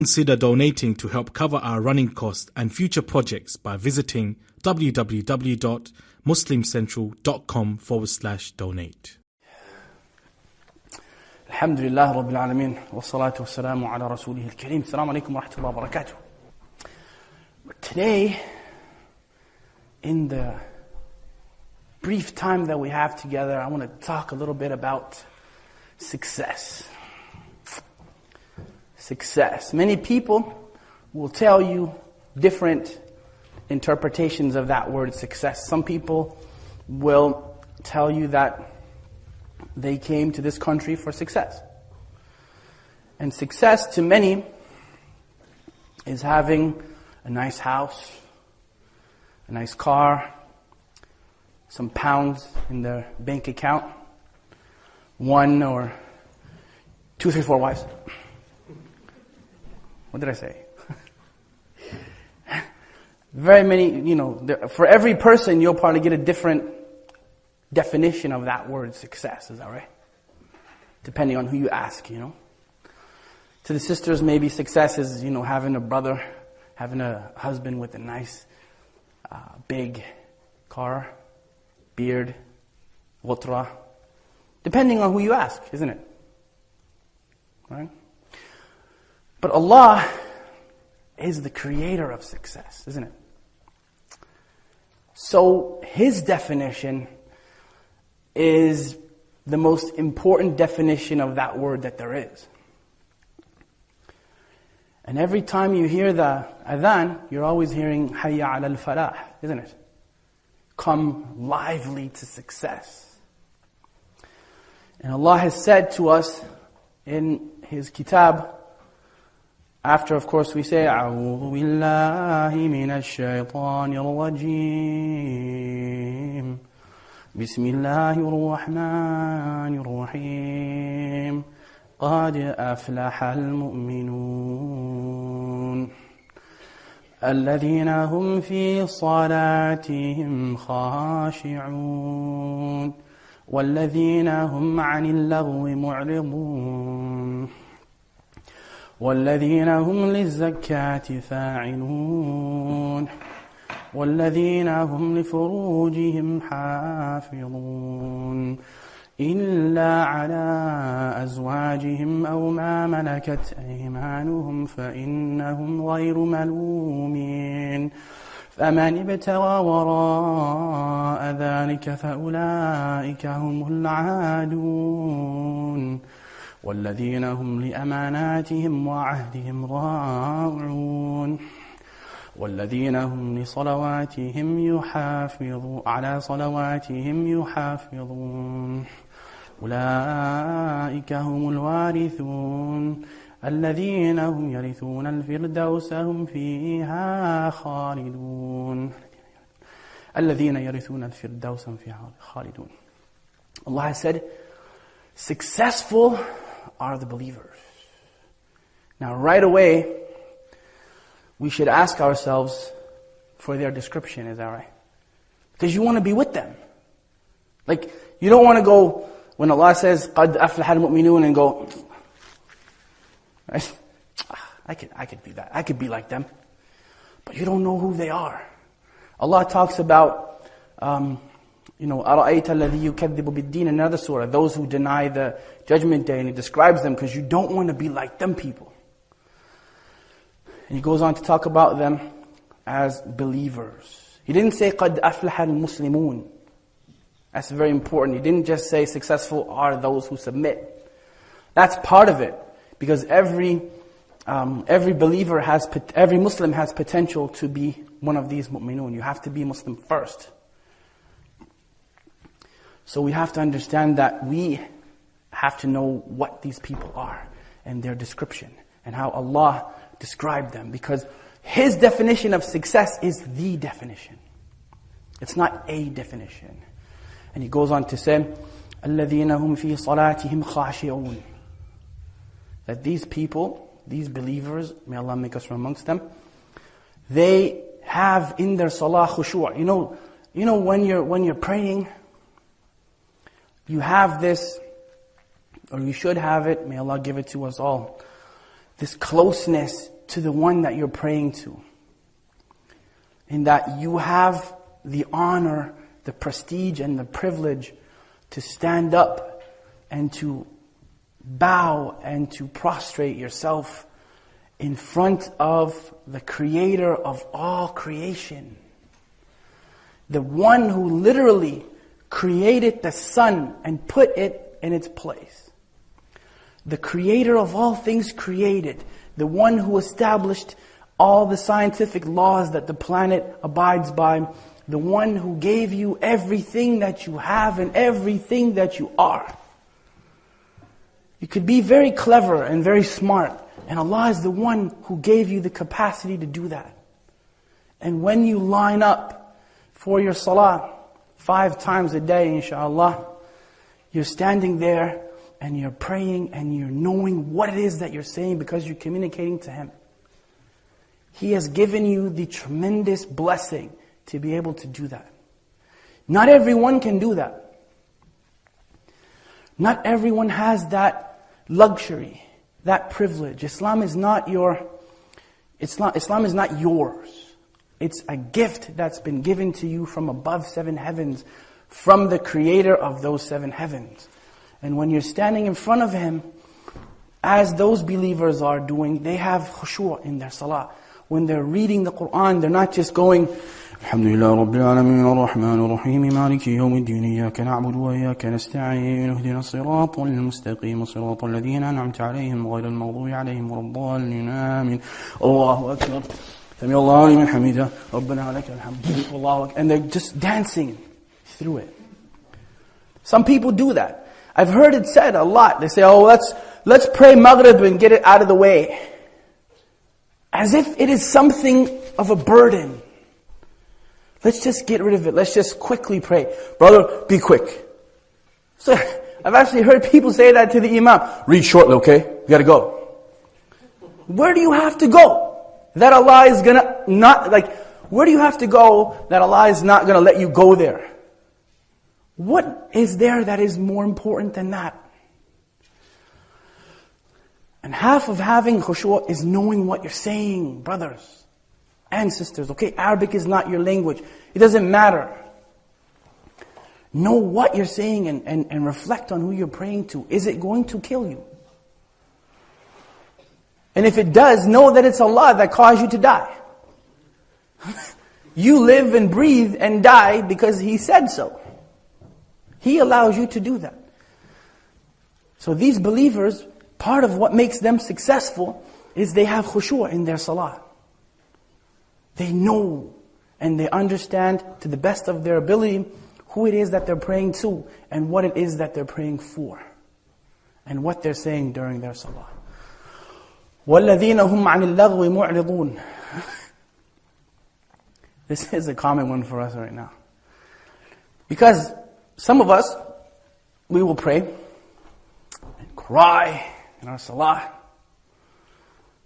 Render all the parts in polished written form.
consider donating to help cover our running costs and future projects by visiting www.muslimcentral.com/donate. Alhamdulillah Rabbil Alameen, wa salatu wa salamu ala Rasulih al-Kareem. Assalamu alaikum wa rahmatullahi wa barakatuh. Today, in the brief time that we have together, I want to talk a little bit about success. Success. Many people will tell you different interpretations of that word success. Some people will tell you that they came to this country for success. And success to many is having a nice house, a nice car, some pounds in their bank account, 1 or 2, 3, 4 wives. What did I say? Very many, for every person you'll probably get a different definition of that word success. Is that right? Depending on who you ask, To the sisters, maybe success is, having a brother, having a husband with a nice, big car, beard, ghutra. Depending on who you ask, isn't it? Right? But Allah is the creator of success, isn't it? So His definition is the most important definition of that word that there is. And every time you hear the adhan, you're always hearing Hayya ala al-falah, isn't it? Come lively to success. And Allah has said to us in His kitab, after, of course, we say, أعوذ بالله من الشيطان الرجيم بسم الله الرحمن الرحيم قد أفلح المؤمنون الذين هم في صلاتهم خاشعون والذين هم عن اللغو معرضون والذين هم للزكاة فاعلون والذين هم لفروجهم حافظون إلا على أزواجهم أو ما ملكت أيمانهم فإنهم غير ملومين فمن ابتغى وراء ذلك فأولئك هم العادون والذين هم لأماناتهم وعهدهم راعون والذين هم لصلواتهم يحافظون على صلواتهم يحافظون أولئك هم الوارثون الذين هم يرثون الفردوس هم فيها خالدون الذين يرثون الفردوس هم فيها خالدون. Allah has said, successful are the believers. Now right away, we should ask ourselves for their description, is that right? Because you want to be with them. Like, you don't want to go, when Allah says, قَدْ أَفْلَحَ الْمُؤْمِنُونَ and go, right? I could be that. I could be like them. But you don't know who they are. Allah talks about, أَرَأَيْتَ الَّذِي يُكَذِّبُ بِالدِّينِ in another surah, those who deny the judgment day, and He describes them because you don't want to be like them people. And He goes on to talk about them as believers. He didn't say قَدْ أَفْلَحَ الْمُسْلِمُونَ. That's very important. He didn't just say successful are those who submit. That's part of it. Because every believer every Muslim has potential to be one of these mu'minun. You have to be Muslim first. So we have to understand that we have to know what these people are and their description and how Allah described them. Because His definition of success is the definition. It's not a definition. And He goes on to say, الَّذِينَ هُمْ فِي صَلَاتِهِمْ خَاشِعُونَ. That these people, these believers, may Allah make us from amongst them, they have in their salah khushu'. You know when you're praying, you have this, or you should have it, may Allah give it to us all, this closeness to the one that you're praying to. In that you have the honor, the prestige, and the privilege to stand up and to bow and to prostrate yourself in front of the Creator of all creation. The one who literally created the sun and put it in its place. The Creator of all things created. The one who established all the scientific laws that the planet abides by. The one who gave you everything that you have and everything that you are. You could be very clever and very smart, and Allah is the one who gave you the capacity to do that. And when you line up for your salah 5 times a day, inshallah, you're standing there and you're praying and you're knowing what it is that you're saying because you're communicating to Him. He has given you the tremendous blessing to be able to do that. Not everyone can do that. Not everyone has that luxury, that privilege. Islam is not yours. It's a gift that's been given to you from above 7 heavens, from the Creator of those 7 heavens. And when you're standing in front of Him, as those believers are doing, they have khushu' in their salah. When they're reading the Qur'an, they're not just going, Alhamdulillah Rabbil Alameen Ar-Rahman Ar-Rahim Maliki Yawmiddin Iyyaka na'budu wa iyyaka nasta'in Ihdina as-siratal mustaqim siratal ladhina an'amta 'alayhim ghayril maghdubi 'alayhim waladdallin Amin. Allahu Akbar. Sami Allahu liman hamida. Rabbana lakal hamd. Allahu Akbar. And they're just dancing through it. Some people do that. I've heard it said a lot. They say, oh, let's pray Maghrib and get it out of the way. As if it is something of a burden. Let's just get rid of it. Let's just quickly pray. Brother, be quick. So I've actually heard people say that to the Imam. Read shortly, okay? You gotta go. Where do you have to go? That Allah is gonna not, where do you have to go that Allah is not gonna let you go there? What is there that is more important than that? And half of having khushu' is knowing what you're saying, brothers and sisters. Okay, Arabic is not your language. It doesn't matter. Know what you're saying and reflect on who you're praying to. Is it going to kill you? And if it does, know that it's Allah that caused you to die. You live and breathe and die because He said so. He allows you to do that. So these believers, part of what makes them successful is they have khushu' in their salah. They know and they understand to the best of their ability who it is that they're praying to and what it is that they're praying for and what they're saying during their salah. وَالَّذِينَ هُمْ عَنِ اللَّغْوِ مُعْرِضُونَ. This is a common one for us right now. Because some of us, we will pray and cry in our salah.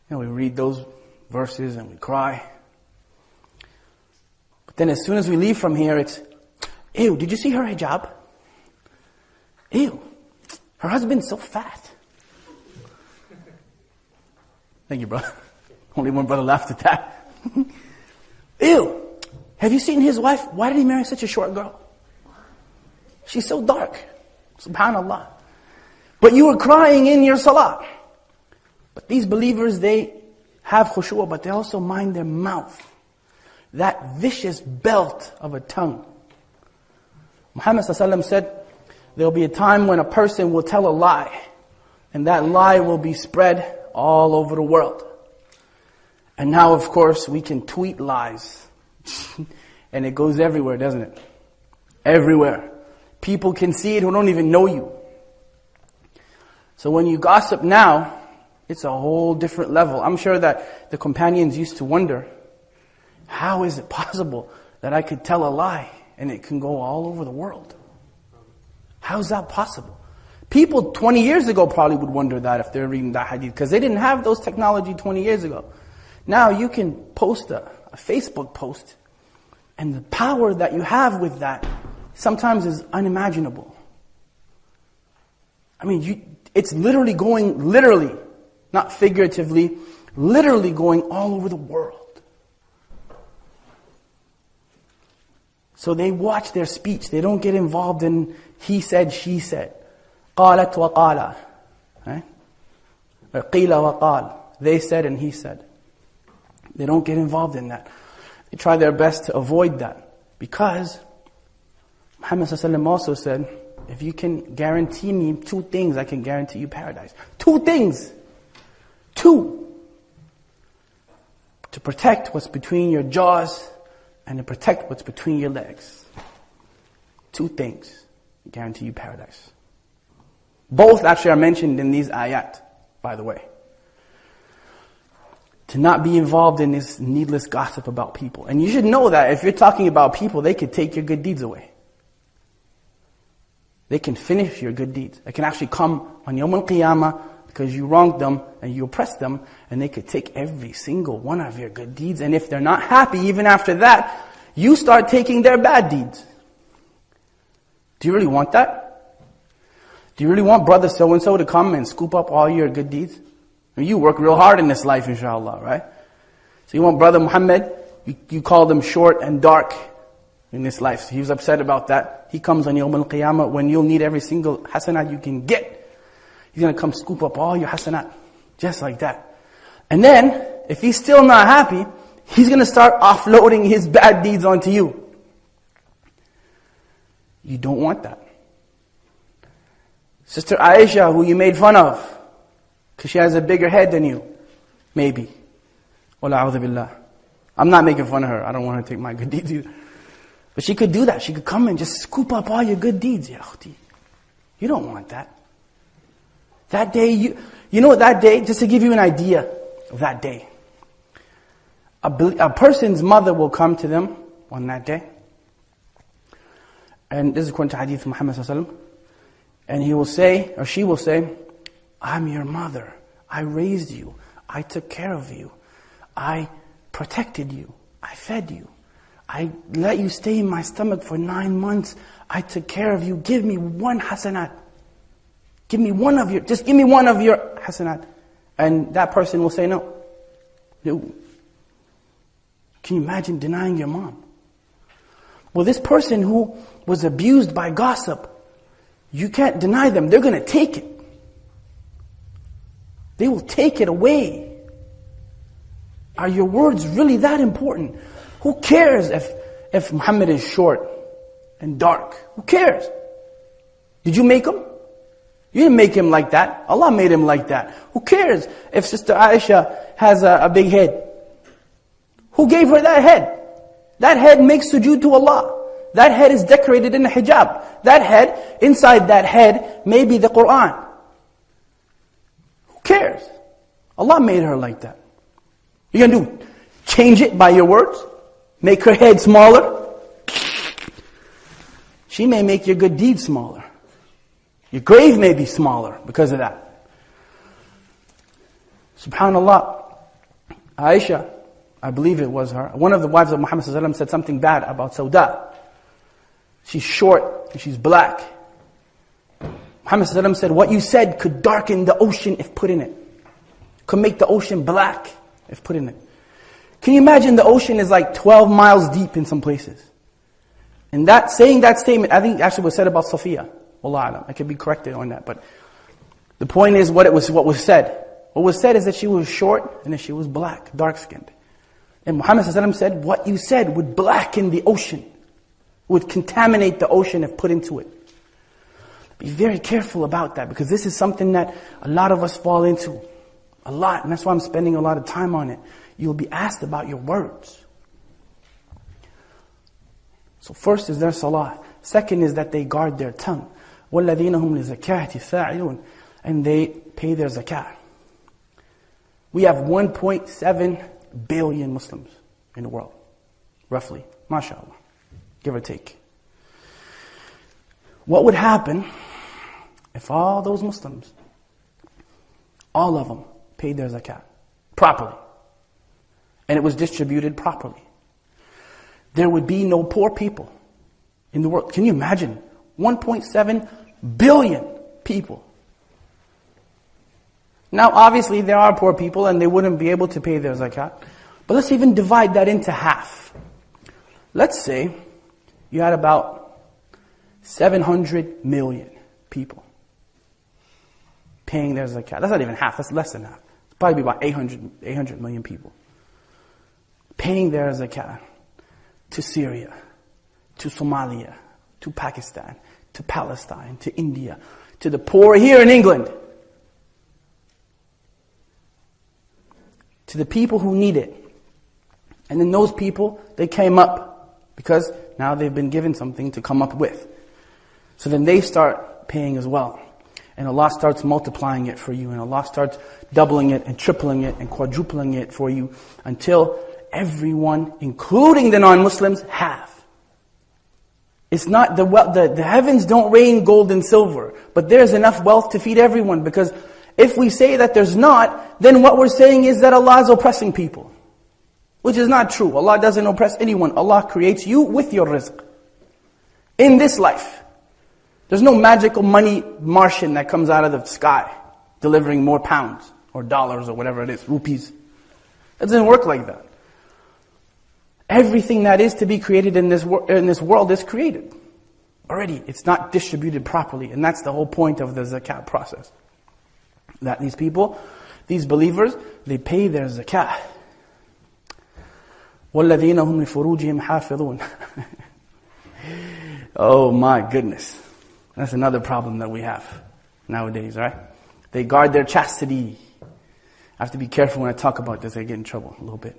We read those verses and we cry. But then as soon as we leave from here, it's, ew, did you see her hijab? Ew, her husband's so fat. Thank you, brother. Only one brother laughed at that. Ew, have you seen his wife? Why did he marry such a short girl? She's so dark. Subhanallah. But you were crying in your salah. But these believers, they have khushu', but they also mind their mouth. That vicious belt of a tongue. Muhammad ﷺ said, there will be a time when a person will tell a lie. And that lie will be spread all over the world. And now, of course, we can tweet lies. And it goes everywhere, doesn't it? Everywhere. People can see it who don't even know you. So when you gossip now, it's a whole different level. I'm sure that the companions used to wonder, how is it possible that I could tell a lie and it can go all over the world? How is that possible? People 20 years ago probably would wonder that if they're reading that hadith, because they didn't have those technology 20 years ago. Now you can post a Facebook post, and the power that you have with that sometimes is unimaginable. I mean, it's literally going, not figuratively, literally going all over the world. So they watch their speech. They don't get involved in he said, she said. قالت وقال. Right? Or قيل وقال. They said and he said. They don't get involved in that. They try their best to avoid that. Because Muhammad ﷺ also said, if you can guarantee me 2 things, I can guarantee you paradise. 2 things. 2. To protect what's between your jaws and to protect what's between your legs. 2 things guarantee you paradise. Both actually are mentioned in these ayat, by the way. To not be involved in this needless gossip about people. And you should know that if you're talking about people, they could take your good deeds away. They can finish your good deeds. They can actually come on Yawm al-Qiyamah because you wronged them and you oppressed them, and they could take every single one of your good deeds. And if they're not happy, even after that, you start taking their bad deeds. Do you really want that? Do you really want brother so-and-so to come and scoop up all your good deeds? I mean, you work real hard in this life, inshallah, right? So you want brother Muhammad, you called him short and dark in this life. So he was upset about that. He comes on Yawm al-Qiyamah when you'll need every single hasanat you can get. He's going to come scoop up all your hasanat. Just like that. And then, if he's still not happy, he's going to start offloading his bad deeds onto you. You don't want that. Sister Aisha, who you made fun of, because she has a bigger head than you. Maybe. Wala a'udhu billah. I'm not making fun of her. I don't want her to take my good deeds either. But she could do that. She could come and just scoop up all your good deeds. Ya akhti. You don't want that. That day, you know that day, just to give you an idea of that day. A person's mother will come to them on that day. And this is according to hadith of Muhammad sallallahu alaihi wasallam. And he will say, or she will say, I'm your mother. I raised you. I took care of you. I protected you. I fed you. I let you stay in my stomach for 9 months. I took care of you. Give me 1 hasanat. Give me one of your hasanat. And that person will say no. No. Can you imagine denying your mom? Well, this person who was abused by gossip, you can't deny them. They're going to take it. They will take it away. Are your words really that important? Who cares if Muhammad is short and dark? Who cares? Did you make him? You didn't make him like that. Allah made him like that. Who cares if Sister Aisha has a big head? Who gave her that head? That head makes sujood to Allah. That head is decorated in a hijab. That head, inside that head, may be the Quran. Who cares? Allah made her like that. You're going to do? Change it by your words? Make her head smaller? She may make your good deeds smaller. Your grave may be smaller because of that. SubhanAllah. Aisha, I believe it was her, one of the wives of Muhammad sallallahu alaihi wasallam said something bad about Sauda. She's short and she's black. Muhammad sallallahu alaihi wasallam said, what you said could darken the ocean if put in it. Could make the ocean black if put in it. Can you imagine the ocean is like 12 miles deep in some places? And that, saying that statement, I think actually was said about Sophia. Wallahu alam. I could be corrected on that, but the point is what was said. What was said is that she was short and that she was black, dark-skinned. And Muhammad sallallahu alaihi wasallam said, what you said would blacken the ocean, would contaminate the ocean if put into it. Be very careful about that, because this is something that a lot of us fall into. A lot, and that's why I'm spending a lot of time on it. You'll be asked about your words. So first is their salah. Second is that they guard their tongue. وَالَّذِينَ هُمْ لِزَكَاةِ فَاعِلُونَ. And they pay their zakah. We have 1.7 billion Muslims in the world. Roughly. MashaAllah. Give or take. What would happen if all those Muslims, all of them, paid their zakah properly, and it was distributed properly? There would be no poor people in the world. Can you imagine? 1.7 billion people. Now, obviously, there are poor people and they wouldn't be able to pay their zakat. But let's even divide that into half. Let's say you had about 700 million people paying their zakat. That's not even half, that's less than half. It's probably about 800 million people paying their zakat to Syria, to Somalia, to Pakistan, to Palestine, to India, to the poor here in England, to the people who need it. And then those people, they came up because now they've been given something to come up with. So then they start paying as well. And Allah starts multiplying it for you, and Allah starts doubling it and tripling it and quadrupling it for you until everyone, including the non-Muslims, have. It's not the heavens don't rain gold and silver, but there's enough wealth to feed everyone, because if we say that there's not, then what we're saying is that Allah is oppressing people. Which is not true. Allah doesn't oppress anyone. Allah creates you with your rizq. In this life. There's no magical money Martian that comes out of the sky delivering more pounds or dollars or whatever it is, rupees. It doesn't work like that. Everything that is to be created in this world is created. Already, it's not distributed properly. And that's the whole point of the zakat process. That these people, these believers, they pay their zakat. وَالَّذِينَ هُمْ لِفُرُوجِهِمْ حَافِظُونَ. Oh my goodness. That's another problem that we have nowadays, right? They guard their chastity. I have to be careful when I talk about this, I get in trouble a little bit.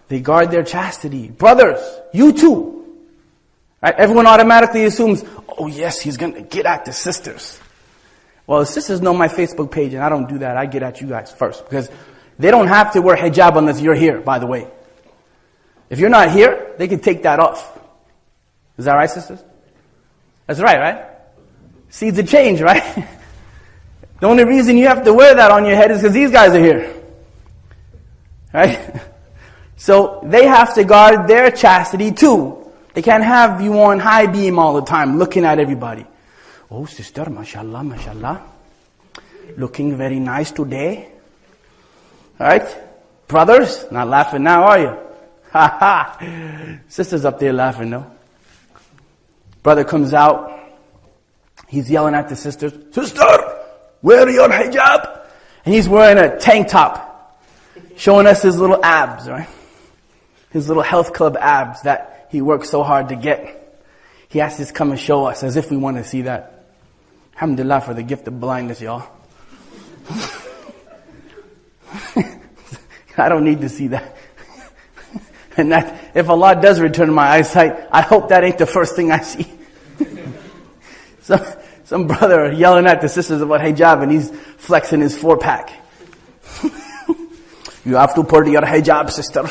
They guard their chastity. Brothers, you too. Right? Everyone automatically assumes, oh yes, he's going to get at the sisters. Well, the sisters know my Facebook page, and I don't do that. I get at you guys first, because they don't have to wear hijab unless you're here, by the way. If you're not here, they can take that off. Is that right, sisters? That's right? Seeds of change, right? The only reason you have to wear that on your head is because these guys are here. Right? So they have to guard their chastity too. They can't have you on high beam all the time looking at everybody. Oh, sister, mashallah, mashallah. Looking very nice today. Right? Brothers, not laughing now, are you? Ha ha. Sisters up there laughing, no? Brother comes out. He's yelling at the sisters, sister, wear your hijab. And he's wearing a tank top, showing us his little abs, right? His little health club abs that he worked so hard to get. He has to come and show us as if we want to see that. Alhamdulillah for the gift of blindness, y'all. I don't need to see that. And that, if Allah does return my eyesight, I hope that ain't the first thing I see. Some brother yelling at the sisters about hijab and he's flexing his 4-pack. You have to put your hijab, sister.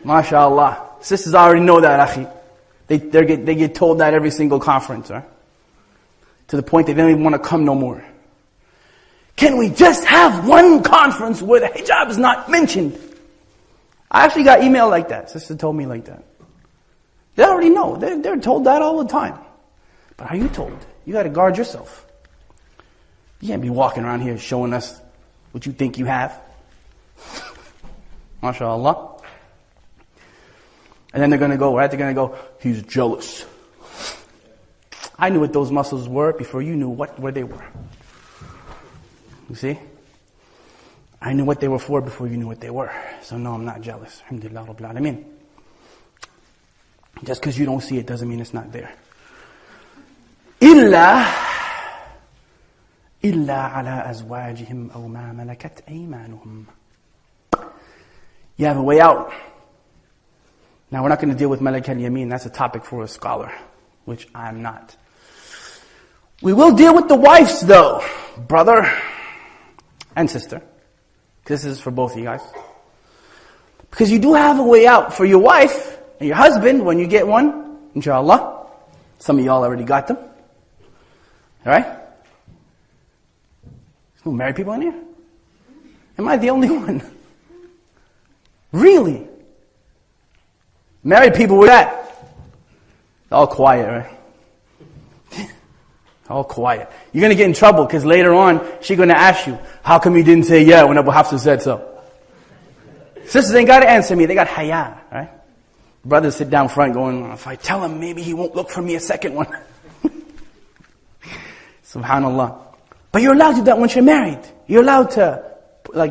MashaAllah. Sisters already know that, akhi. They get told that every single conference, right? To the point they don't even want to come no more. Can we just have one conference where the hijab is not mentioned? I actually got email like that. Sister told me like that. They already know. They're told that all the time. But are you told? You got to guard yourself. You can't be walking around here showing us what you think you have. MashaAllah. And then they're going to go, right? They're going to go, he's jealous. I knew what those muscles were before you knew where they were. You see? I knew what they were for before you knew what they were. So no, I'm not jealous. Alhamdulillah Rabbil Alameen. Just because you don't see it doesn't mean it's not there. إِلَّا عَلَىٰ أَزْوَاجِهِمْ أَوْ مَا مَلَكَتْ أَيْمَانُهُمْ. You have a way out. Now we're not going to deal with Malak al-Yamin. That's a topic for a scholar, which I'm not. We will deal with the wives though, brother and sister. This is for both of you guys. Because you do have a way out for your wife and your husband when you get one, inshallah. Some of y'all already got them. Alright? There's no married people in here? Am I the only one? Really? Married people with that? All quiet, right? All quiet. You're going to get in trouble because later on, she's going to ask you, how come you didn't say yeah when Abu Hafsah said so? Sisters ain't got to answer me. They got haya, right? Brothers sit down front going, if I tell him, maybe he won't look for me a second one. Subhanallah. But you're allowed to do that once you're married. You're allowed to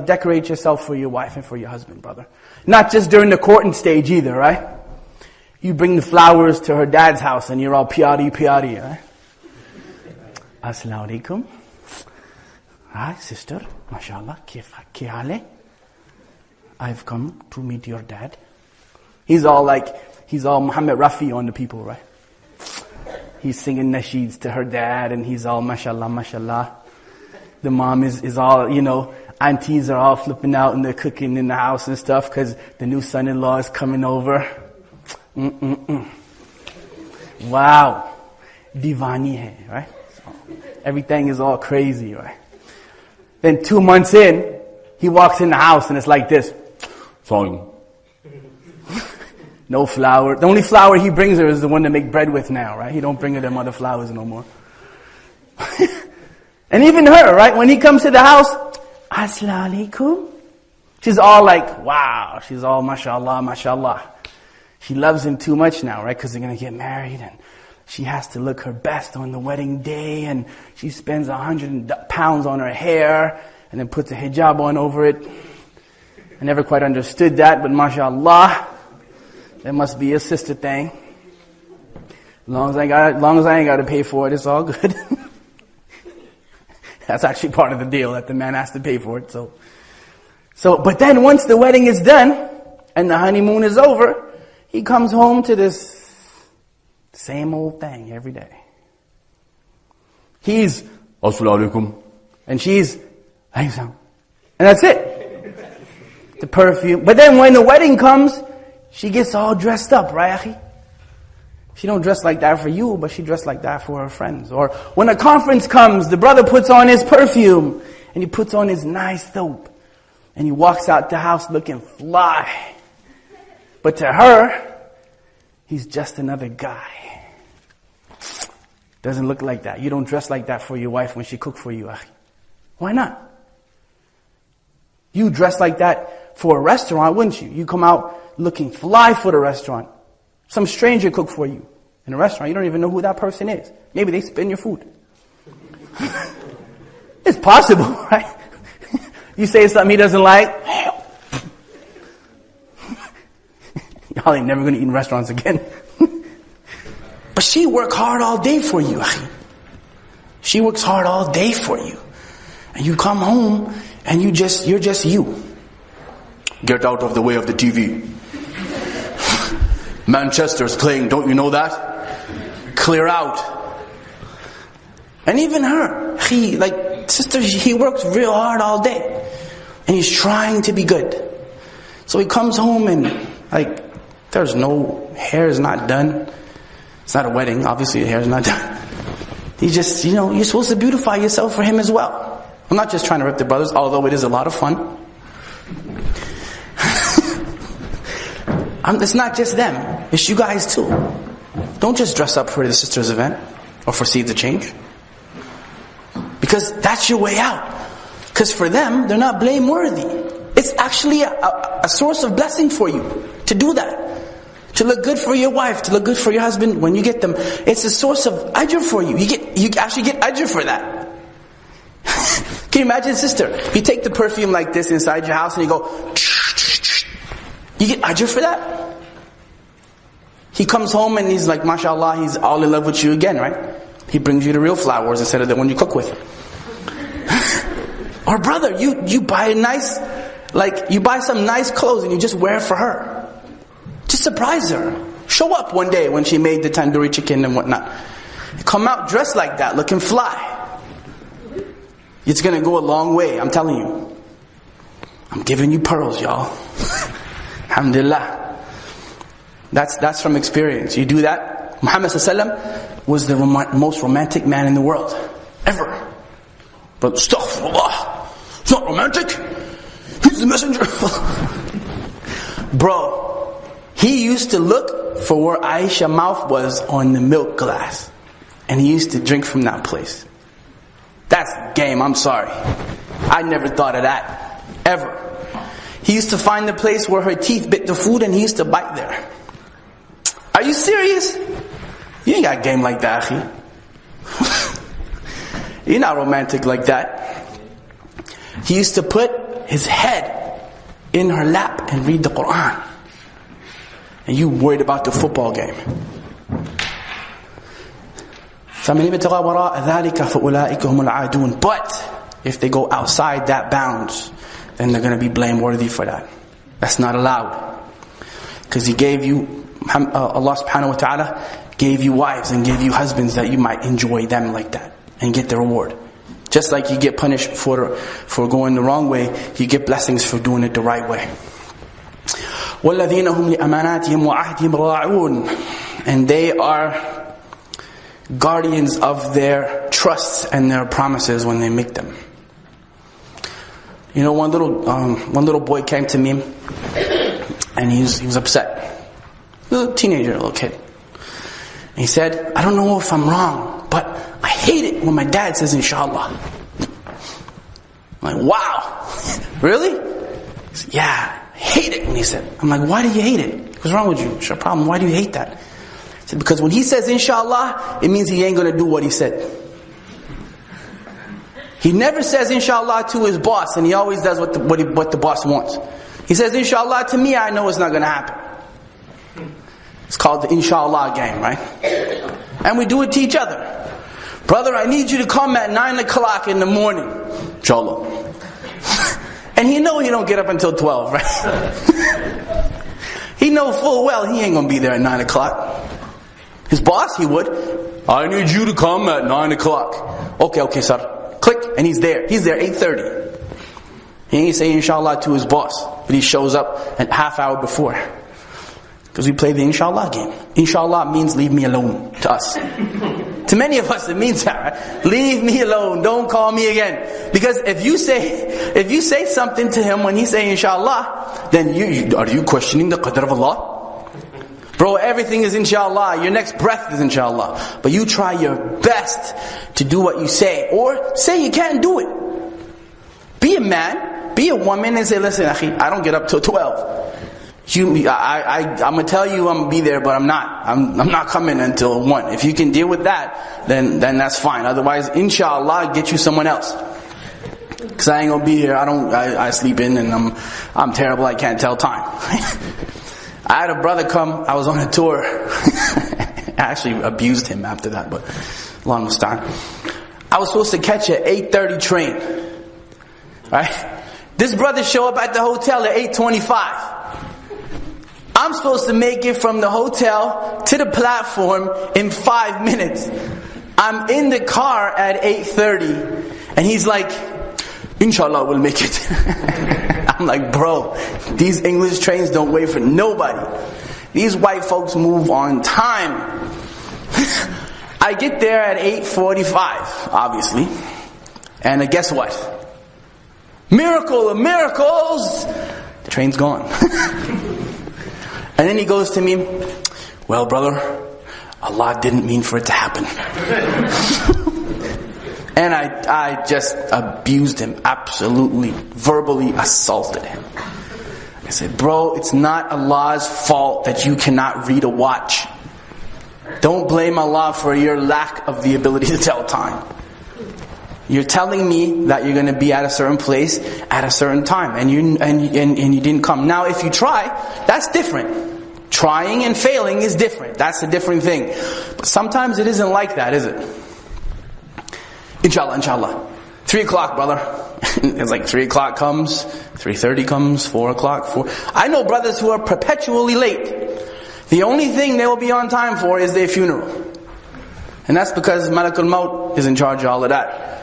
decorate yourself for your wife and for your husband, brother. Not just during the courting stage either, right? You bring the flowers to her dad's house and you're all pyari, right? Assalamu alaikum. Hi, sister. MashaAllah. Kya haal hai? I've come to meet your dad. He's all Muhammad Rafi on the people, right? He's singing nasheeds to her dad and he's all mashallah, mashallah. The mom is all, aunties are all flipping out and they're cooking in the house and stuff because the new son-in-law is coming over. Wow. Divani hai, right? So everything is all crazy, right? Then 2 months in, he walks in the house and it's like this. Sorry. No flour. The only flour he brings her is the one to make bread with now, right? He don't bring her them other flowers no more. And even her, right? When he comes to the house, Assalamu alaikum. She's all like, wow. She's all mashallah, mashallah. She loves him too much now, right? Because they're going to get married and she has to look her best on the wedding day and she spends 100 pounds on her hair and then puts a hijab on over it. I never quite understood that, but mashallah. That must be a sister thing. As long as I ain't got to pay for it, it's all good. That's actually part of the deal, that the man has to pay for it. So, but then once the wedding is done and the honeymoon is over, he comes home to this same old thing every day. He's Assalamu alaikum, and she's and that's it. The perfume. But then when the wedding comes, she gets all dressed up, right, akhi? She don't dress like that for you, but she dressed like that for her friends. Or when a conference comes, the brother puts on his perfume, and he puts on his nice thobe, and he walks out the house looking fly. But to her, he's just another guy. Doesn't look like that. You don't dress like that for your wife when she cook for you, akhi. Why not? You dress like that for a restaurant, wouldn't you? You come out looking fly for the restaurant. Some stranger cook for you in a restaurant. You don't even know who that person is. Maybe they spin your food. It's possible, right? You say something he doesn't like. Y'all ain't never going to eat in restaurants again. But she worked hard all day for you. She works hard all day for you. And you come home and you're just you. Get out of the way of the TV. Manchester's playing, don't you know that? Clear out. And even her, he works real hard all day. And he's trying to be good. So he comes home and there's no, hair is not done. It's not a wedding, obviously the hair is not done. He just, you're supposed to beautify yourself for him as well. I'm not just trying to rip the brothers, although it is a lot of fun. It's not just them. It's you guys too. Don't just dress up for the sisters' event or for Seeds of Change. Because that's your way out. Because for them, they're not blameworthy. It's actually a source of blessing for you to do that. To look good for your wife, to look good for your husband when you get them. It's a source of ajr for you. You actually get ajr for that. Can you imagine, sister? You take the perfume like this inside your house and you go... You get ajr for that? He comes home and he's like, mashallah, he's all in love with you again, right? He brings you the real flowers instead of the one you cook with. Or brother, you buy you buy some nice clothes and you just wear it for her. Just surprise her. Show up one day when she made the tandoori chicken and whatnot. Come out dressed like that, looking fly. It's going to go a long way, I'm telling you. I'm giving you pearls, y'all. Alhamdulillah. That's from experience. You do that. Muhammad ﷺ was the most romantic man in the world. Ever. But astaghfirullah. It's not romantic. He's the messenger. Bro, he used to look for where Aisha's mouth was on the milk glass. and he used to drink from that place. That's game, I'm sorry. I never thought of that, ever. He used to find the place where her teeth bit the food and he used to bite there. Are you serious? You ain't got game like that, akhi. You're not romantic like that. He used to put his head in her lap and read the Quran. And you worried about the football game. But if they go outside that bounds, then they're going to be blameworthy for that. That's not allowed. Because He gave you, Allah subhanahu wa ta'ala gave you wives and gave you husbands that you might enjoy them like that and get the reward. Just like you get punished for going the wrong way, you get blessings for doing it the right way. وَالَّذِينَ هُمْ لِأَمَانَاتِهِمْ وَعَهْدِهِمْ رَاعُونَ. And they are guardians of their trusts and their promises when they make them. You know, one little boy came to me, and he was upset. A little teenager, a little kid. And he said, I don't know if I'm wrong, but I hate it when my dad says inshallah. I'm like, wow, really? He said, yeah, I hate it when he said. I'm like, why do you hate it? What's wrong with you? What's your problem? Why do you hate that? He said, because when he says inshallah, it means he ain't going to do what he said. He never says inshallah to his boss, and he always does what the boss wants. He says inshallah to me, I know it's not going to happen. It's called the inshallah game, right? And we do it to each other. Brother, I need you to come at 9 o'clock in the morning. Inshallah. And he know he don't get up until 12, right? He know full well he ain't going to be there at 9 o'clock. His boss, he would. I need you to come at 9 o'clock. Okay, sir. Click, and he's there. He's there 8:30. He ain't saying inshallah to his boss, but he shows up a half hour before. Because we play the inshallah game. Inshallah means leave me alone to us. To many of us it means that, right? Leave me alone, don't call me again. Because if you say something to him when he say inshallah, then are you questioning the qadr of Allah? Bro, everything is inshallah. Your next breath is inshallah. But you try your best to do what you say. Or say you can't do it. Be a man, be a woman and say, listen, akhi, I don't get up till 12. I'm going to tell you I'm going to be there, but I'm not. I'm not coming until 1. If you can deal with that, then that's fine. Otherwise, inshallah, get you someone else. Because I ain't going to be here. I sleep in and I'm terrible. I can't tell time. I had a brother come. I was on a tour. I actually abused him after that, but long musta'an. I was supposed to catch an 8:30 train. Right? This brother show up at the hotel at 8:25. I'm supposed to make it from the hotel to the platform in 5 minutes. I'm in the car at 8:30, and he's like, inshallah, we'll make it. I'm like, bro, these English trains don't wait for nobody. These white folks move on time. I get there at 8:45, obviously. And guess what? Miracle of miracles! The train's gone. And then he goes to me, well, brother, Allah didn't mean for it to happen. And I just abused him, absolutely, verbally assaulted him. I said, bro, it's not Allah's fault that you cannot read a watch. Don't blame Allah for your lack of the ability to tell time. You're telling me that you're going to be at a certain place at a certain time, and you didn't come. Now, if you try, that's different. Trying and failing is different. That's a different thing. But sometimes it isn't like that, is it? Inshallah. 3 o'clock, brother. It's like 3 o'clock comes, 3:30 comes, 4 o'clock, 4. I know brothers who are perpetually late. The only thing they will be on time for is their funeral. And that's because Malakul Maut is in charge of all of that.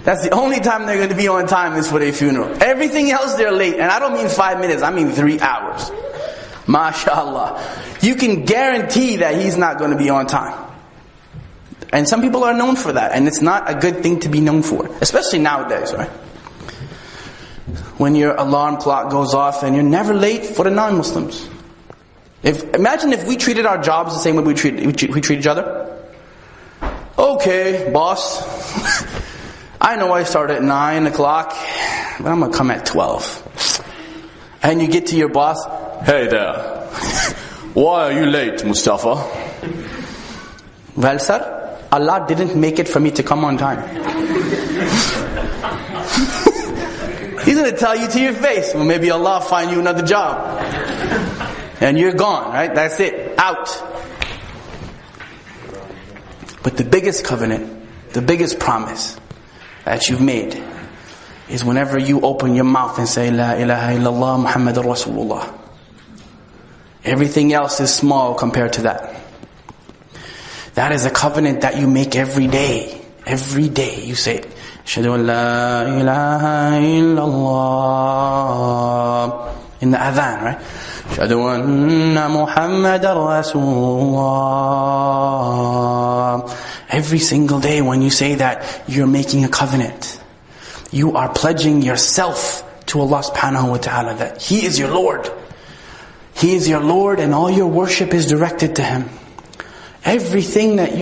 That's the only time they're going to be on time is for their funeral. Everything else they're late. And I don't mean 5 minutes, I mean 3 hours. MashaAllah. You can guarantee that he's not going to be on time. And some people are known for that. And it's not a good thing to be known for. Especially nowadays, right? When your alarm clock goes off and you're never late for the non-Muslims. Imagine if we treated our jobs the same way we treat each other. Okay, boss. I know I start at 9 o'clock, but I'm going to come at 12. And you get to your boss. Hey there. Why are you late, Mustafa? Well, sir, Allah didn't make it for me to come on time. He's going to tell you to your face. Well, maybe Allah will find you another job. And you're gone, right? That's it. Out. But the biggest covenant, the biggest promise that you've made is whenever you open your mouth and say, La ilaha illallah Muhammadur Rasulullah. Everything else is small compared to that. That is a covenant that you make every day. Every day you say it. Ashhadu an la ilaha illallah. In the adhan, right? Ashhadu anna Muhammadar Rasulullah. Every single day when you say that, you're making a covenant. You are pledging yourself to Allah subhanahu wa ta'ala that He is your Lord. He is your Lord and all your worship is directed to Him. Everything that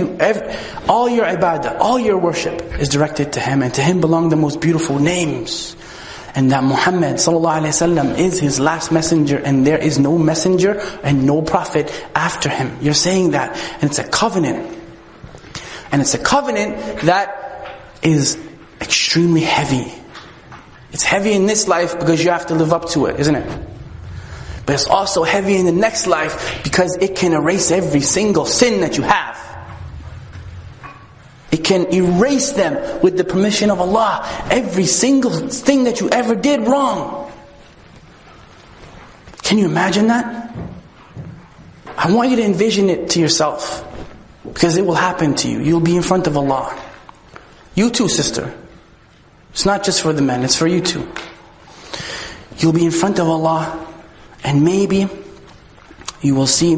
all your ibadah, all your worship is directed to Him, and to Him belong the most beautiful names. And that Muhammad sallallahu alaihi wasallam is His last messenger, and there is no messenger and no prophet after Him. You're saying that, and it's a covenant. And it's a covenant that is extremely heavy. It's heavy in this life because you have to live up to it, isn't it? But it's also heavy in the next life because it can erase every single sin that you have. It can erase them with the permission of Allah. Every single thing that you ever did wrong. Can you imagine that? I want you to envision it to yourself. Because it will happen to you. You'll be in front of Allah. You too, sister. It's not just for the men, it's for you too. You'll be in front of Allah, and maybe you will see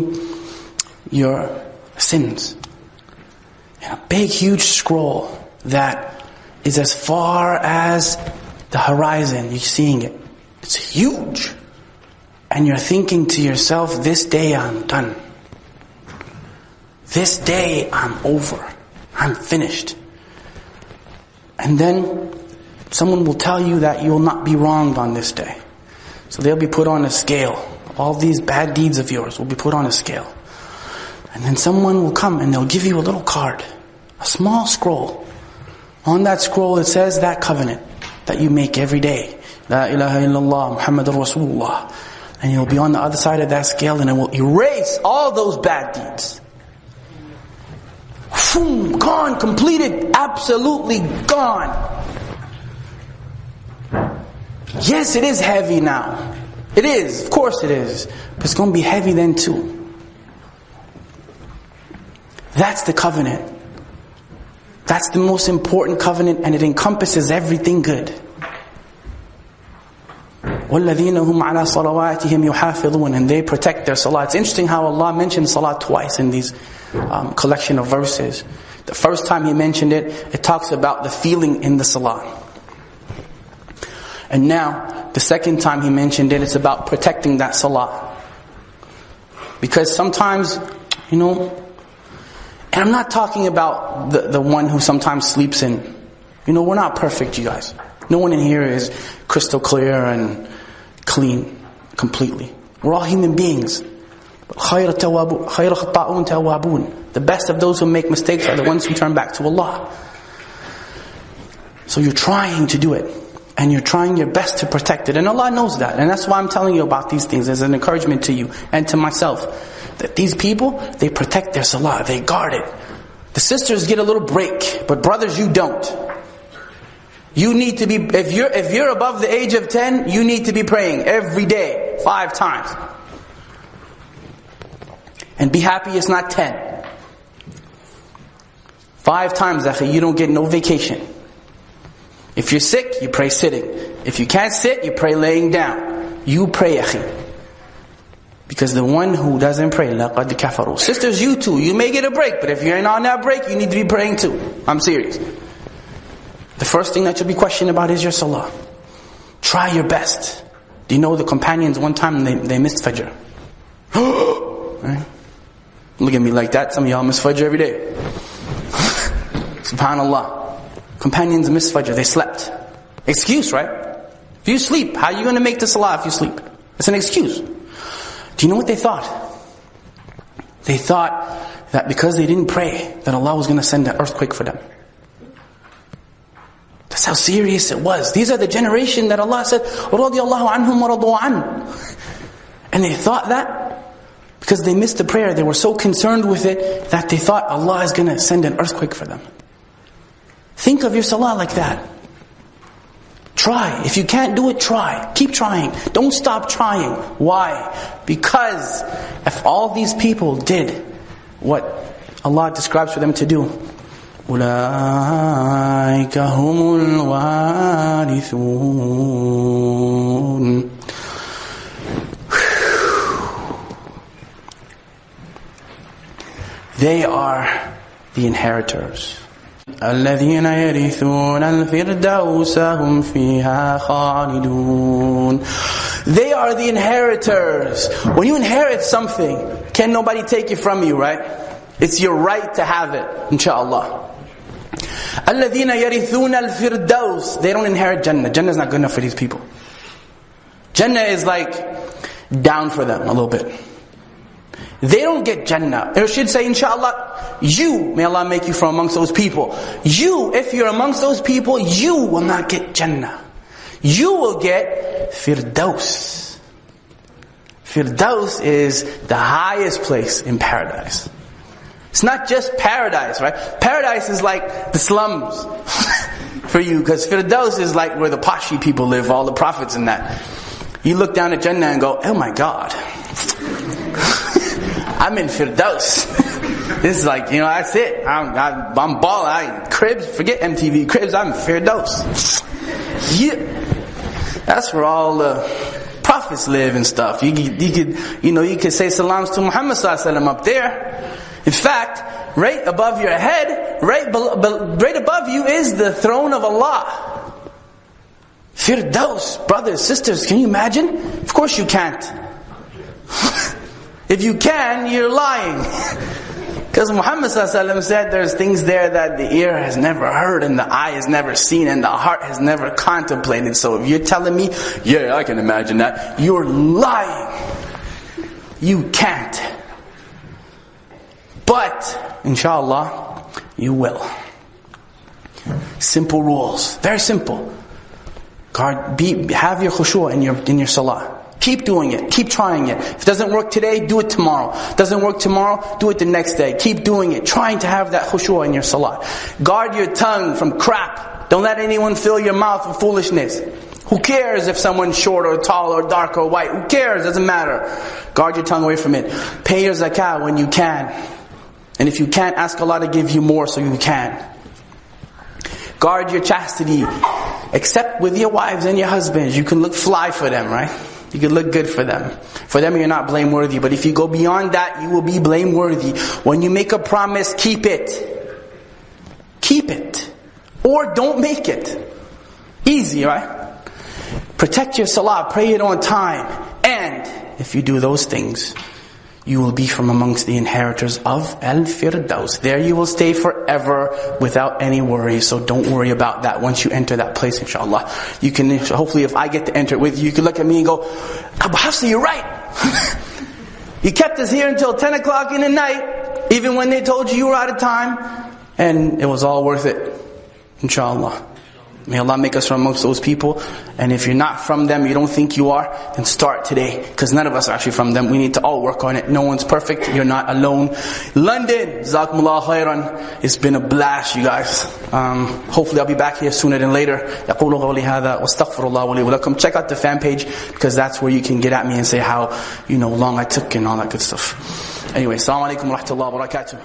your sins in a big, huge scroll that is as far as the horizon. You're seeing it. It's huge. And you're thinking to yourself, this day I'm done. This day I'm over. I'm finished. And then someone will tell you that you will not be wronged on this day. So they'll be put on a scale. All these bad deeds of yours will be put on a scale. And then someone will come and they'll give you a little card. A small scroll. On that scroll it says that covenant that you make every day. La ilaha illallah Muhammadur Rasulullah. And you'll be on the other side of that scale, and it will erase all those bad deeds. Gone, completed, absolutely gone. Yes, it is heavy now. It is, of course it is. But it's going to be heavy then too. That's the covenant. That's the most important covenant, and it encompasses everything good. وَالَّذِينَ هُمْ عَلَى صَلَوَاتِهِمْ يُحَافِظُونَ. And they protect their salah. It's interesting how Allah mentioned salah twice in these collection of verses. The first time He mentioned it, it talks about the feeling in the salah. And now, the second time He mentioned it, it's about protecting that salah. Because sometimes, and I'm not talking about the one who sometimes sleeps in. We're not perfect, you guys. No one in here is crystal clear and clean completely. We're all human beings. The best of those who make mistakes are the ones who turn back to Allah. So you're trying to do it. And you're trying your best to protect it. And Allah knows that. And that's why I'm telling you about these things as an encouragement to you and to myself. That these people, they protect their salah. They guard it. The sisters get a little break. But brothers, you don't. You need to be, if you're above the age of 10, you need to be praying every day, 5 times. And be happy it's not 10. 5 times, akhi, you don't get no vacation. If you're sick, you pray sitting. If you can't sit, you pray laying down. You pray, akhi. Because the one who doesn't pray, لَقَدْ كَفَرُوا. Sisters, you too, you may get a break, but if you're not on that break, you need to be praying too. I'm serious. The first thing that you'll be questioned about is your salah. Try your best. Do you know the companions one time they missed Fajr? right? Look at me like that. Some of y'all miss Fajr every day. SubhanAllah. Companions miss Fajr. They slept. Excuse, right? If you sleep, how are you going to make the salah if you sleep? It's an excuse. Do you know what they thought? They thought that because they didn't pray, that Allah was going to send an earthquake for them. That's how serious it was. These are the generation that Allah said, رَضِيَ اللَّهُ عَنْهُمْ وَرَضُوا عَنْهُ. And they thought that because they missed the prayer, they were so concerned with it that they thought Allah is going to send an earthquake for them. Think of your salah like that. Try. If you can't do it, try. Keep trying. Don't stop trying. Why? Because if all these people did what Allah describes for them to do, أُولَٰئِكَ هُمُ الْوَارِثُونَ. They are the inheritors. الَّذِينَ يَرِثُونَ الْفِرْدَوْسَ هُمْ فِيهَا خَالِدُونَ. They are the inheritors. When you inherit something, can nobody take it from you, right? It's your right to have it, inshallah. الَّذِينَ يَرِثُونَ الْفِرْدَوْسَ. They don't inherit Jannah. Jannah is not good enough for these people. Jannah is like down for them a little bit. They don't get Jannah. Or should say, inshallah, you, may Allah make you from amongst those people. You, if you're amongst those people, you will not get Jannah. You will get Firdaus. Firdaus is the highest place in paradise. It's not just paradise, right? Paradise is like the slums for you, because Firdaus is like where the Pashi people live, all the prophets and that. You look down at Jannah and go, oh my God. I'm in Firdaus. This is like, that's it. I'm balling. Cribs, forget MTV. Cribs, I'm in Firdaus. Yeah. That's where all the prophets live and stuff. You could say salams to Muhammad sallallahu alaihi wasallam up there. In fact, right above your head, right above you is the throne of Allah. Firdaus, brothers, sisters, can you imagine? Of course you can't. If you can, you're lying. Because Muhammad ﷺ said there's things there that the ear has never heard and the eye has never seen and the heart has never contemplated. So if you're telling me, yeah, I can imagine that, you're lying. You can't. But, inshallah, you will. Simple rules. Very simple. Have your khushu' in your salah. Keep doing it. Keep trying it. If it doesn't work today, do it tomorrow. Doesn't work tomorrow, do it the next day. Keep doing it. Trying to have that khushu' in your salah. Guard your tongue from crap. Don't let anyone fill your mouth with foolishness. Who cares if someone's short or tall or dark or white? Who cares? Doesn't matter. Guard your tongue away from it. Pay your zakah when you can. And if you can't, ask Allah to give you more so you can. Guard your chastity. Except with your wives and your husbands. You can look fly for them, right? You can look good for them. For them you're not blameworthy. But if you go beyond that, you will be blameworthy. When you make a promise, keep it. Keep it. Or don't make it. Easy, right? Protect your salah. Pray it on time. And if you do those things, you will be from amongst the inheritors of Al-Firdaus. There you will stay forever without any worries. So don't worry about that once you enter that place, inshallah. You can, hopefully if I get to enter it with you, you can look at me and go, Abu Hafsah, you're right. You kept us here until 10 o'clock in the night, even when they told you were out of time. And it was all worth it, inshallah. May Allah make us from amongst those people. And if you're not from them, you don't think you are, then start today. Because none of us are actually from them. We need to all work on it. No one's perfect. You're not alone. London, Jazakumullah khairan. It's been a blast, you guys. Hopefully I'll be back here sooner than later. يقول قولي هذا واستغفر الله ولي ولكم. Check out the fan page, because that's where you can get at me and say how long I took and all that good stuff. Anyway, assalamu alaikum wa rahmatullahi wa barakatuh.